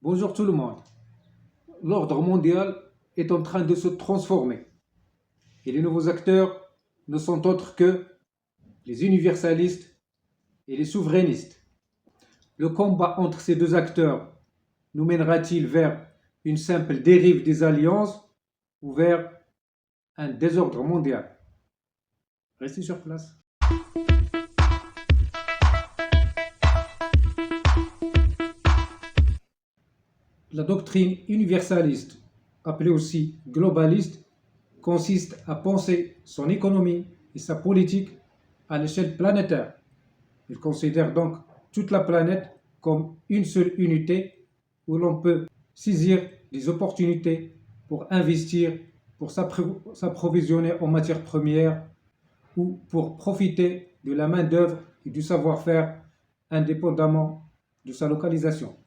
Bonjour tout le monde. L'ordre mondial est en train de se transformer et les nouveaux acteurs ne sont autres que les universalistes et les souverainistes. Le combat entre ces deux acteurs nous mènera-t-il vers une simple dérive des alliances ou vers un désordre mondial? Restez sur place. La doctrine universaliste, appelée aussi globaliste, consiste à penser son économie et sa politique à l'échelle planétaire. Il considère donc toute la planète comme une seule unité où l'on peut saisir des opportunités pour investir, pour s'approvisionner en matières premières ou pour profiter de la main-d'œuvre et du savoir-faire indépendamment de sa localisation.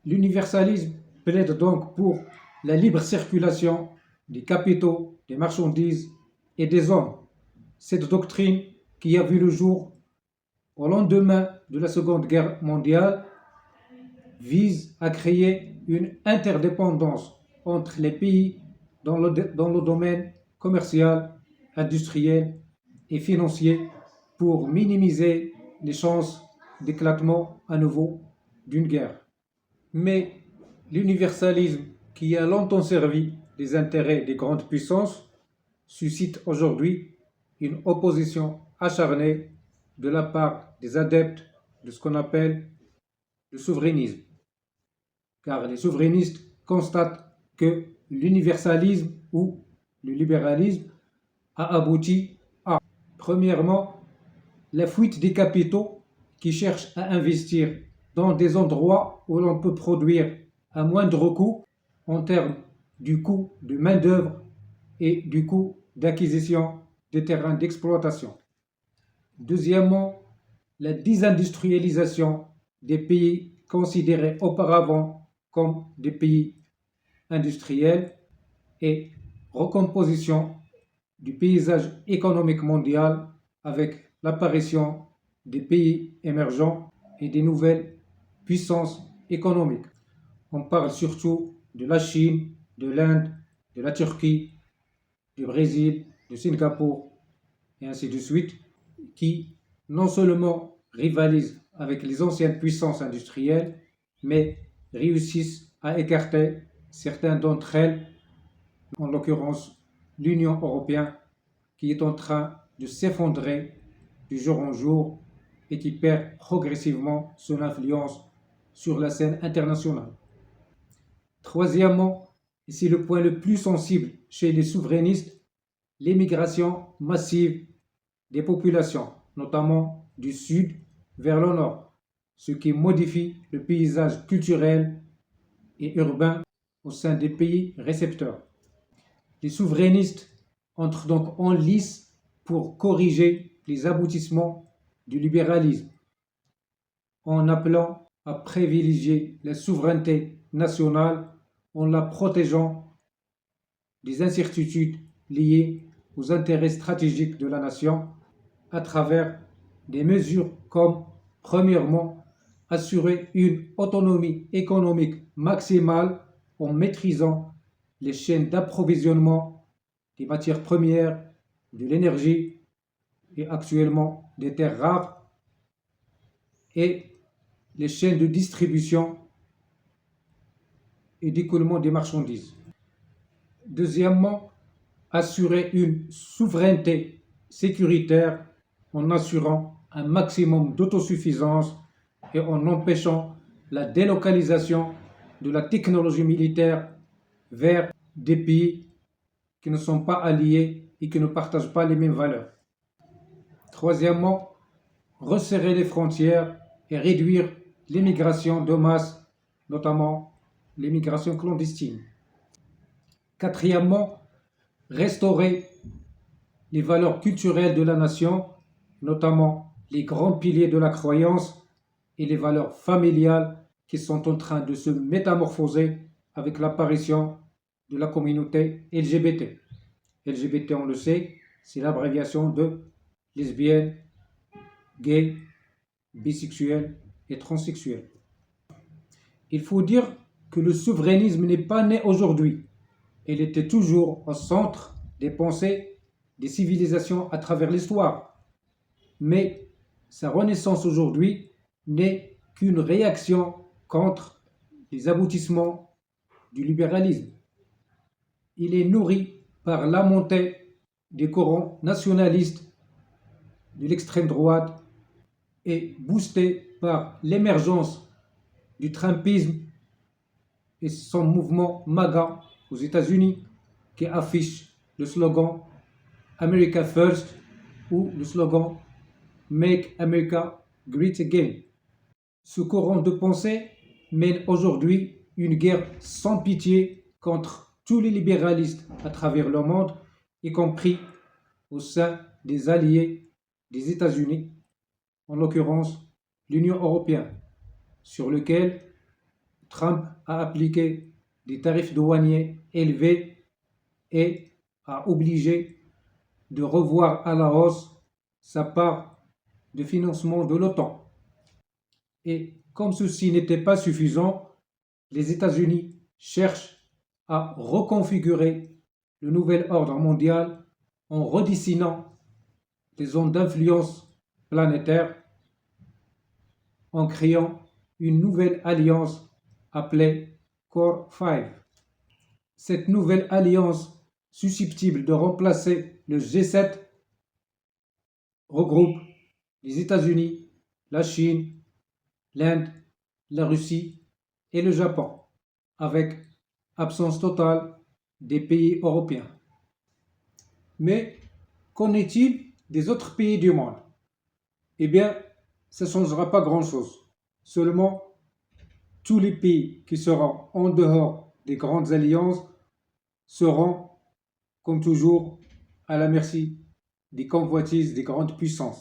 L'universalisme plaide donc pour la libre circulation des capitaux, des marchandises et des hommes. Cette doctrine, qui a vu le jour au lendemain de la Seconde Guerre mondiale, vise à créer une interdépendance entre les pays dans le domaine commercial, industriel et financier pour minimiser les chances d'éclatement à nouveau d'une guerre. Mais l'universalisme, qui a longtemps servi les intérêts des grandes puissances, suscite aujourd'hui une opposition acharnée de la part des adeptes de ce qu'on appelle le souverainisme. Car les souverainistes constatent que l'universalisme ou le libéralisme a abouti à, premièrement, la fuite des capitaux qui cherchent à investir dans des endroits où l'on peut produire à moindre coût en termes du coût de main-d'œuvre et du coût d'acquisition des terrains d'exploitation. Deuxièmement, la désindustrialisation des pays considérés auparavant comme des pays industriels et recomposition du paysage économique mondial avec l'apparition des pays émergents et des nouvelles puissances économiques. On parle surtout de la Chine, de l'Inde, de la Turquie, du Brésil, de Singapour et ainsi de suite, qui non seulement rivalisent avec les anciennes puissances industrielles, mais réussissent à écarter certaines d'entre elles, en l'occurrence l'Union européenne, qui est en train de s'effondrer du jour en jour et qui perd progressivement son influence sur la scène internationale. Troisièmement, et c'est le point le plus sensible chez les souverainistes, l'émigration massive des populations, notamment du sud vers le nord, ce qui modifie le paysage culturel et urbain au sein des pays récepteurs. Les souverainistes entrent donc en lice pour corriger les aboutissements du libéralisme, en appelant à privilégier la souveraineté nationale en la protégeant des incertitudes liées aux intérêts stratégiques de la nation à travers des mesures comme, premièrement, assurer une autonomie économique maximale en maîtrisant les chaînes d'approvisionnement des matières premières, de l'énergie et actuellement des terres rares et les chaînes de distribution et d'écoulement des marchandises. Deuxièmement, assurer une souveraineté sécuritaire en assurant un maximum d'autosuffisance et en empêchant la délocalisation de la technologie militaire vers des pays qui ne sont pas alliés et qui ne partagent pas les mêmes valeurs. Troisièmement, resserrer les frontières et réduire l'immigration de masse, notamment l'immigration clandestine. Quatrièmement, restaurer les valeurs culturelles de la nation, notamment les grands piliers de la croyance et les valeurs familiales qui sont en train de se métamorphoser avec l'apparition de la communauté LGBT. LGBT, on le sait, c'est l'abréviation de lesbiennes, gays, bisexuels et transsexuels. Il faut dire que le souverainisme n'est pas né aujourd'hui. Il était toujours au centre des pensées des civilisations à travers l'histoire. Mais sa renaissance aujourd'hui n'est qu'une réaction contre les aboutissements du libéralisme. Il est nourri par la montée des courants nationalistes de l'extrême droite et boosté par l'émergence du Trumpisme et son mouvement MAGA aux États-Unis qui affiche le slogan America First ou le slogan Make America Great Again. Ce courant de pensée mène aujourd'hui une guerre sans pitié contre tous les libéralistes à travers le monde, y compris au sein des alliés des États-Unis, en l'occurrence l'Union européenne, sur lequel Trump a appliqué des tarifs douaniers élevés et a obligé de revoir à la hausse sa part de financement de l'OTAN. Et comme ceci n'était pas suffisant, les États-Unis cherchent à reconfigurer le nouvel ordre mondial en redessinant les zones d'influence planétaire en créant une nouvelle alliance appelée Core 5. Cette nouvelle alliance susceptible de remplacer le G7 regroupe les États-Unis, la Chine, l'Inde, la Russie et le Japon, avec absence totale des pays européens. Mais qu'en est-il des autres pays du monde? Eh bien, ça ne changera pas grand-chose. Seulement, tous les pays qui seront en dehors des grandes alliances seront, comme toujours, à la merci des convoitises des grandes puissances,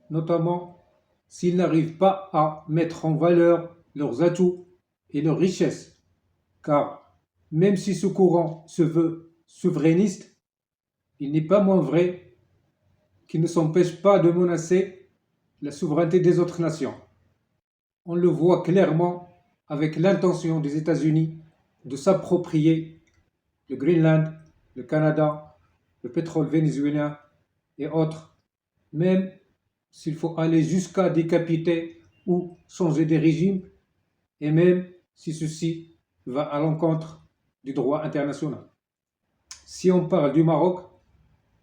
notamment s'ils n'arrivent pas à mettre en valeur leurs atouts et leurs richesses. Car même si ce courant se veut souverainiste, il n'est pas moins vrai qu'il ne s'empêche pas de menacer la souveraineté des autres nations. On le voit clairement avec l'intention des États-Unis de s'approprier le Groenland, le Canada, le pétrole vénézuélien et autres, même s'il faut aller jusqu'à décapiter ou changer des régimes, et même si ceci va à l'encontre du droit international. Si on parle du Maroc,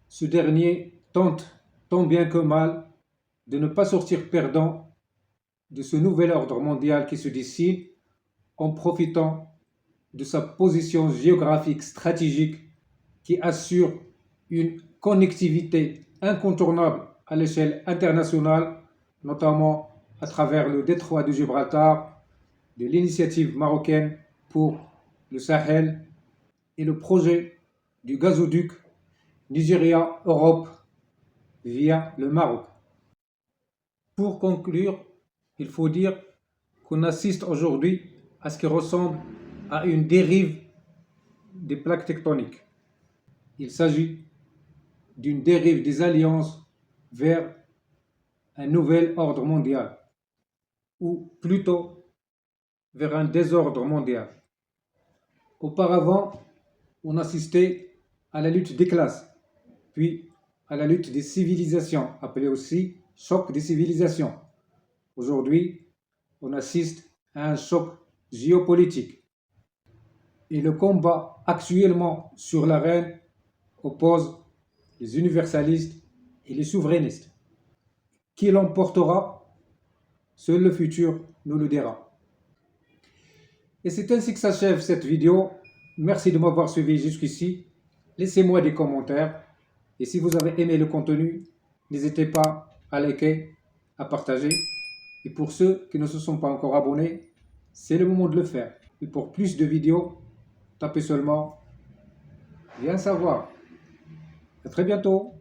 ce dernier tente tant bien que mal de ne pas sortir perdant de ce nouvel ordre mondial qui se dessine en profitant de sa position géographique stratégique qui assure une connectivité incontournable à l'échelle internationale, notamment à travers le détroit de Gibraltar, de l'initiative marocaine pour le Sahel et le projet du gazoduc Nigeria-Europe via le Maroc. Pour conclure, il faut dire qu'on assiste aujourd'hui à ce qui ressemble à une dérive des plaques tectoniques. Il s'agit d'une dérive des alliances vers un nouvel ordre mondial, ou plutôt vers un désordre mondial. Auparavant, on assistait à la lutte des classes, puis à la lutte des civilisations, appelée aussi choc des civilisations. Aujourd'hui, on assiste à un choc géopolitique. Et le combat actuellement sur l'arène oppose les universalistes et les souverainistes. Qui l'emportera? Seul le futur nous le dira. Et c'est ainsi que s'achève cette vidéo. Merci de m'avoir suivi jusqu'ici. Laissez-moi des commentaires. Et si vous avez aimé le contenu, n'hésitez pas à liker, à partager. Et pour ceux qui ne se sont pas encore abonnés, c'est le moment de le faire. Et pour plus de vidéos, tapez seulement « Viens savoir ». À très bientôt.